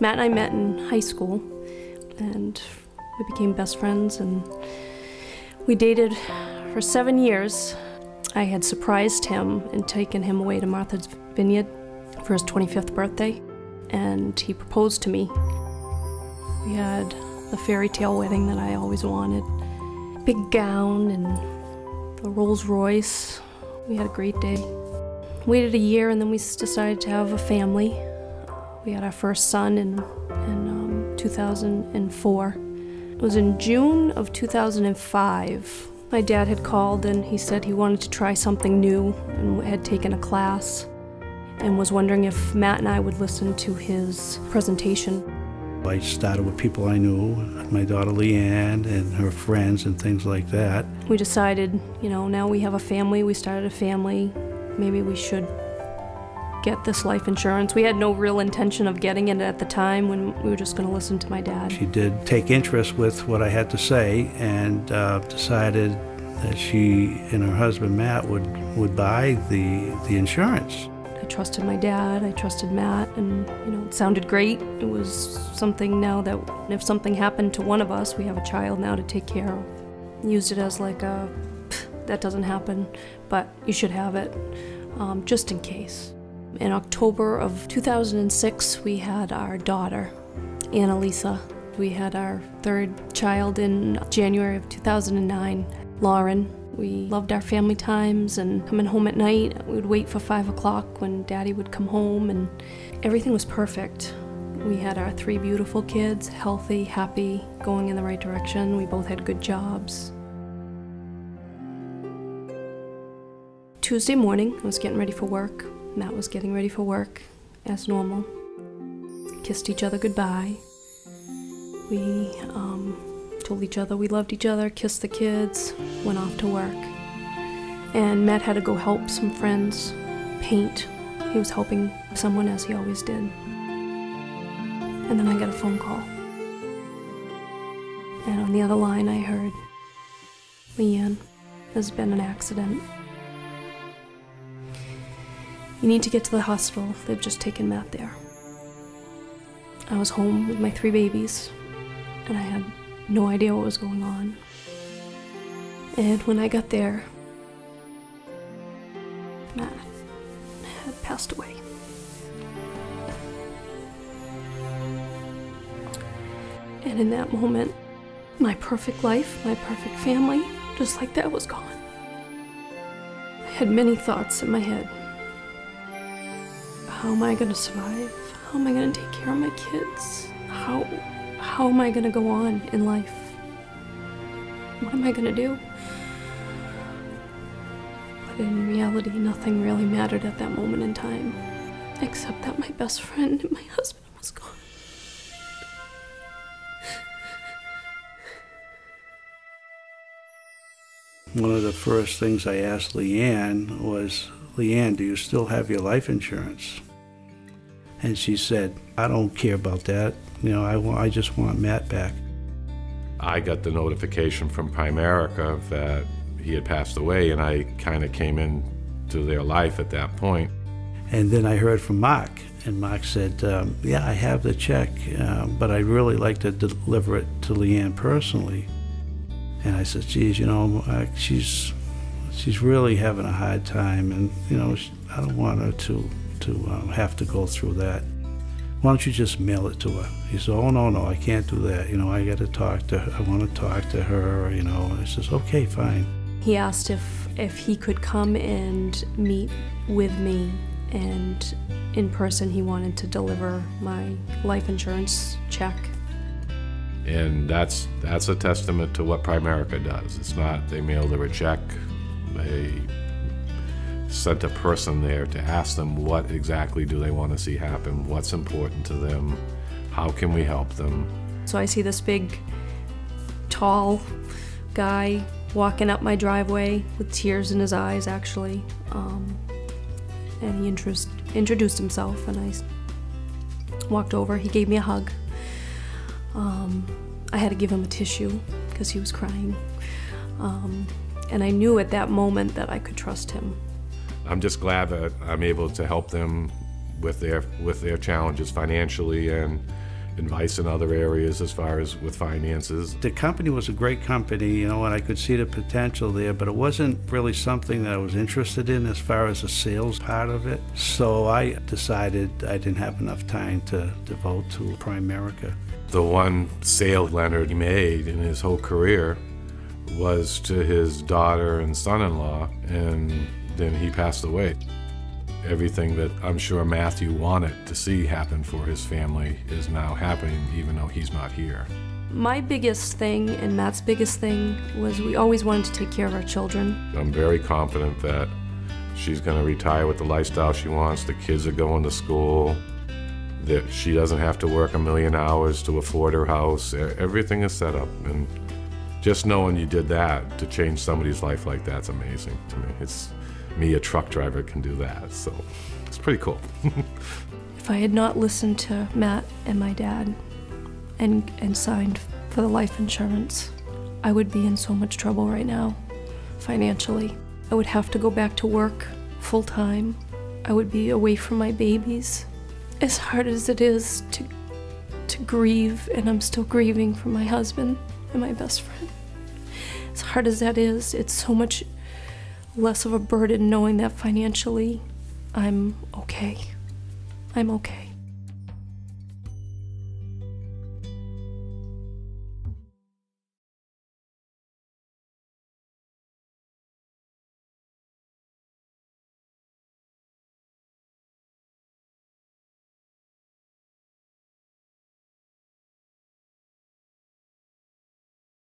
Matt and I met in high school, and we became best friends, and we dated for 7 years. I had surprised him and taken him away to Martha's Vineyard for his 25th birthday, and he proposed to me. We had the fairy tale wedding that I always wanted. Big gown and the Rolls Royce. We had a great day. Waited a year, and then we decided to have a family. We had our first son in 2004. It was in June of 2005. My dad had called and he said he wanted to try something new and had taken a class and was wondering if Matt and I would listen to his presentation. I started with people I knew, my daughter Leanne and her friends and things like that. We decided, you know, now we have a family, we started a family, maybe we should get this life insurance. We had no real intention of getting it at the time when we were just going to listen to my dad. She did take interest with what I had to say and decided that she and her husband Matt would buy the insurance. I trusted my dad, I trusted Matt, and you know, it sounded great. It was something now that if something happened to one of us, we have a child now to take care of. Used it as like a, that doesn't happen, but you should have it, just in case. In October of 2006, we had our daughter, Annalisa. We had our third child in January of 2009, Lauren. We loved our family times and coming home at night. We would wait for 5 o'clock when Daddy would come home, and everything was perfect. We had our 3 beautiful kids, healthy, happy, going in the right direction. We both had good jobs. Tuesday morning, I was getting ready for work. Matt was getting ready for work, as normal. Kissed each other goodbye. We told each other we loved each other, kissed the kids, went off to work. And Matt had to go help some friends paint. He was helping someone, as he always did. And then I got a phone call. And on the other line I heard, "Leanne, there's been an accident. You need to get to the hospital. They've just taken Matt there." I was home with my 3 babies, and I had no idea what was going on. And when I got there, Matt had passed away. And in that moment, my perfect life, my perfect family, just like that, was gone. I had many thoughts in my head. How am I going to survive? How am I going to take care of my kids? How am I going to go on in life? What am I going to do? But in reality, nothing really mattered at that moment in time, except that my best friend and my husband was gone. One of the first things I asked Leanne was, "Leanne, do you still have your life insurance?" And she said, "I don't care about that. You know, I just want Matt back." I got the notification from Primerica that he had passed away, and I kind of came into their life at that point. And then I heard from Mark, and Mark said, "Yeah, I have the check, but I'd really like to deliver it to Leanne personally." And I said, "Geez, you know, she's really having a hard time, and you know, I don't want her to have to go through that. Why don't you just mail it to her?" He said, "Oh, no, I can't do that. You know, I got to talk to her. I want to talk to her, you know." And I says, "Okay, fine." He asked if he could come and meet with me, and in person he wanted to deliver my life insurance check. And that's a testament to what Primerica does. It's not they mailed her a check, they sent a person there to ask them what exactly do they want to see happen, what's important to them, how can we help them. So I see this big, tall guy walking up my driveway with tears in his eyes, actually. And he introduced himself, and I walked over. He gave me a hug. I had to give him a tissue because he was crying. And I knew at that moment that I could trust him. I'm just glad that I'm able to help them with their challenges financially, and advice in other areas as far as with finances. The company was a great company, you know, and I could see the potential there, but it wasn't really something that I was interested in as far as the sales part of it. So I decided I didn't have enough time to devote to Primerica. The one sale Leonard made in his whole career was to his daughter and son-in-law, and then he passed away. Everything that I'm sure Matthew wanted to see happen for his family is now happening, even though he's not here. My biggest thing and Matt's biggest thing was we always wanted to take care of our children. I'm very confident that she's going to retire with the lifestyle she wants. The kids are going to school, that she doesn't have to work 1,000,000 hours to afford her house. Everything is set up, and just knowing you did that to change somebody's life like that's amazing to me. It's me, a truck driver, can do that, so it's pretty cool. If I had not listened to Matt and my dad and signed for the life insurance, I would be in so much trouble right now, financially. I would have to go back to work full time. I would be away from my babies. As hard as it is to grieve, and I'm still grieving for my husband and my best friend. As hard as that is, it's so much less of a burden knowing that financially I'm okay. I'm okay.